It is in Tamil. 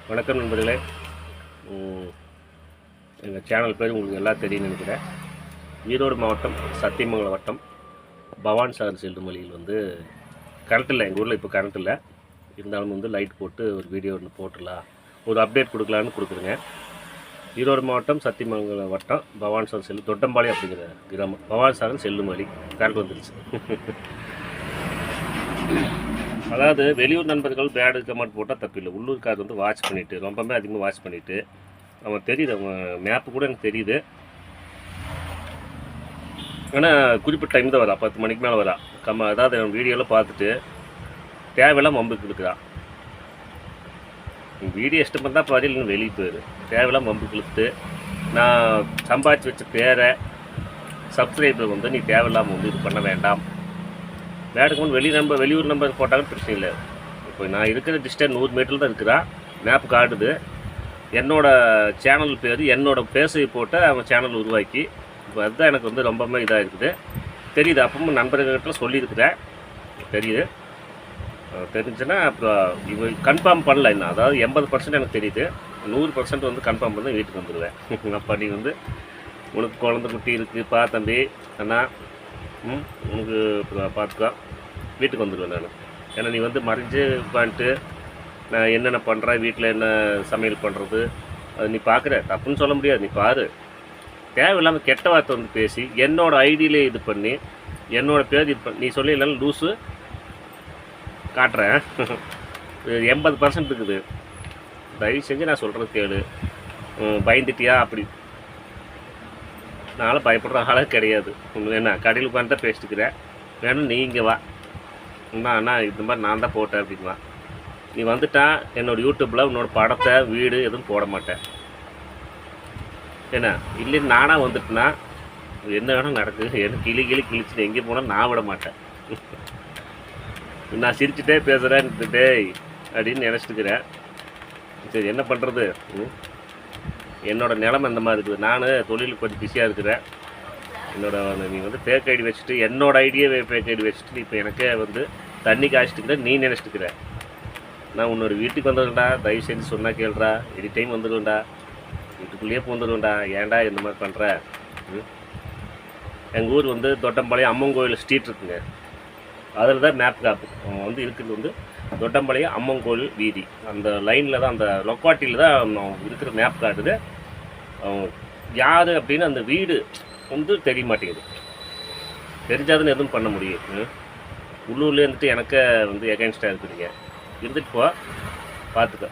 வணக்கம் நண்பர்களே. எங்கள் சேனல் பேர் உங்களுக்கு எல்லாம் தெரியும்னு நினைக்கிறேன். ஈரோடு மாவட்டம் சத்தியமங்கலம் வட்டம் பவான் சாகர் செல்லும் வழியில் கரண்ட் இல்லை. எங்கள் ஊரில் இப்போ கரண்ட் இல்லை, இருந்தாலும் லைட் போட்டு ஒரு வீடியோ ஒன்று போட்டுடலாம், ஒரு அப்டேட் கொடுக்கலான்னு கொடுக்குறேங்க. ஈரோடு மாவட்டம் சத்தியமங்கலம் வட்டம் பவான் சாகர் செல்லும் தொட்டம்பாளையம் அப்படிங்கிற கிராமம். பவான் சாகர் செல்லும் வழி கரண்ட் வந்துருச்சு. அதாவது வெளியூர் நண்பர்கள் பேடு கமெண்ட் போட்டால் தப்பில்லை. உள்ளூர்கார் வாட்ச் பண்ணிவிட்டு ரொம்பவே அதிகமாக வாட்ச் பண்ணிவிட்டு அவன் தெரியுது, அவன் மேப்பு கூட எனக்கு தெரியுது. ஆனால் குறிப்பிட்ட டைம் தான் வரா, 10 மணிக்கு மேலே வரா. அதாவது அவன் வீடியோவில் பார்த்துட்டு தேவையெல்லாம் மம்புக்கு இழுக்கிறான். வீடியோ இஷ்டம் பண்ணால் பாரு, இல்லைன்னு வெளியே போயிரு. தேவையெல்லாம் மம்புக்கு இழுத்துட்டு நான் சம்பாதிச்சு வச்ச பேரை சப்ஸ்கிரைபர் நீ தேவையில்லாமல் இது பண்ண வேண்டாம். வேடுக்கு வெளியூர் நம்பர் போட்டாலும் பிரச்சனை இல்லை. இப்போ நான் இருக்கிற டிஸ்டன்ஸ் 100 மீட்டரில் தான் இருக்கிறான். மேப் காட்டுது. என்னோடய சேனல் பேர் என்னோடய பேசை போட்டு அவன் சேனல் உருவாக்கி இப்போ அதுதான் எனக்கு ரொம்பவே இதாக இருக்குது. தெரியுது. அப்பவும் நண்பர்கிட்ட சொல்லியிருக்கிறேன், தெரியுது. தெரிஞ்சுன்னா அப்புறம் இவ கன்ஃபார்ம் பண்ணல என்ன, அதாவது 80% எனக்கு தெரியுது. 100% கன்ஃபார்ம் பண்ணி வீட்டுக்கு வந்துடுவேன். அப்போ நீ உனக்கு குழந்தை குட்டி இருக்குப்பா தம்பி அண்ணா, உனக்கு பார்த்துக்கோ, வீட்டுக்கு வந்துடுவேன் நான். ஏன்னா நீ மறைஞ்சு உட்காந்துட்டு நான் என்னென்ன பண்ணுறேன், வீட்டில் என்ன சமையல் பண்ணுறது அது நீ பார்க்குற, தப்புன்னு சொல்ல முடியாது. நீ பாரு. தேவையில்லாமல் கெட்ட வார்த்தை பேசி என்னோடய ஐடியிலே இது பண்ணி என்னோடய பேர் இது நீ சொல்லி இல்லைன்னு லூஸு காட்டுறேன். 80% இருக்குது. தயவு செஞ்சு நான் சொல்கிறது கேளு. பயந்துட்டியா அப்படி? நானும் பயப்படுற ஆளாக கிடையாது. என்ன கடையில் உட்காந்து தான் பேசிட்டுக்கிறேன். வேணும் நீ இங்கே வா, அண்ணா இந்த மாதிரி நான் தான் போட்டேன் அப்படின்வா. நீ வந்துட்டான் என்னோடய யூடியூப்பில் உன்னோட படத்தை வீடு எதுவும் போட மாட்டேன். என்ன இல்லைன்னு நானாக வந்துட்டுனா என்ன வேணும் நடக்குது. எனக்கு கிழிச்சுட்டு எங்கே போனால் நான் விட மாட்டேன். நான் சிரிச்சுட்டே பேசுகிறேன் டேய் அப்படின்னு நினச்சிட்டுக்கிறேன். சரி என்ன பண்ணுறது, என்னோடய நிலைமை அந்த மாதிரி இருக்குது. நான் தொழிலுக்கு கொஞ்சம் பிஸியாக இருக்கிறேன். நீ ஃபேக் ஐடி வச்சுட்டு என்னோடய ஐடியை ஃபேக் ஐடி வச்சுட்டு இப்போ எனக்கே தண்ணி காய்ச்சிட்டுக்கிற நீ நினச்சிட்டுக்கிற. நான் உன்னோட வீட்டுக்கு வந்துடுவேன்டா, தயவு செஞ்சு சொன்னால் கேள்றா. எனி டைம் வந்துடுவேன்டா, வீட்டுக்குள்ளேயே வந்துடுவேன்டா. ஏன்டா இந்த மாதிரி பண்ணுற? எங்கள் ஊர் தொட்டம்பாளையம் அம்மன் கோயில் ஸ்ட்ரீட் இருக்குங்க. அதில் தான் மேப் காப்பு இருக்கிறது தொட்டம்பாளையம் அம்மன் கோயில் வீதி. அந்த லைனில் தான், அந்த லொக்காட்டியில் தான் இருக்கிற மேப் காட்டுது. யார் அப்படின்னு அந்த வீடு தெரிய மாட்டேங்குது. தெரிஞ்சாதுன்னு எதுவும் பண்ண முடியும். உள்ளூர்லேயே எனக்கே எகென்ஸ்டாக இருக்குதுங்க. இருந்துட்டு போ, பார்த்துக்க.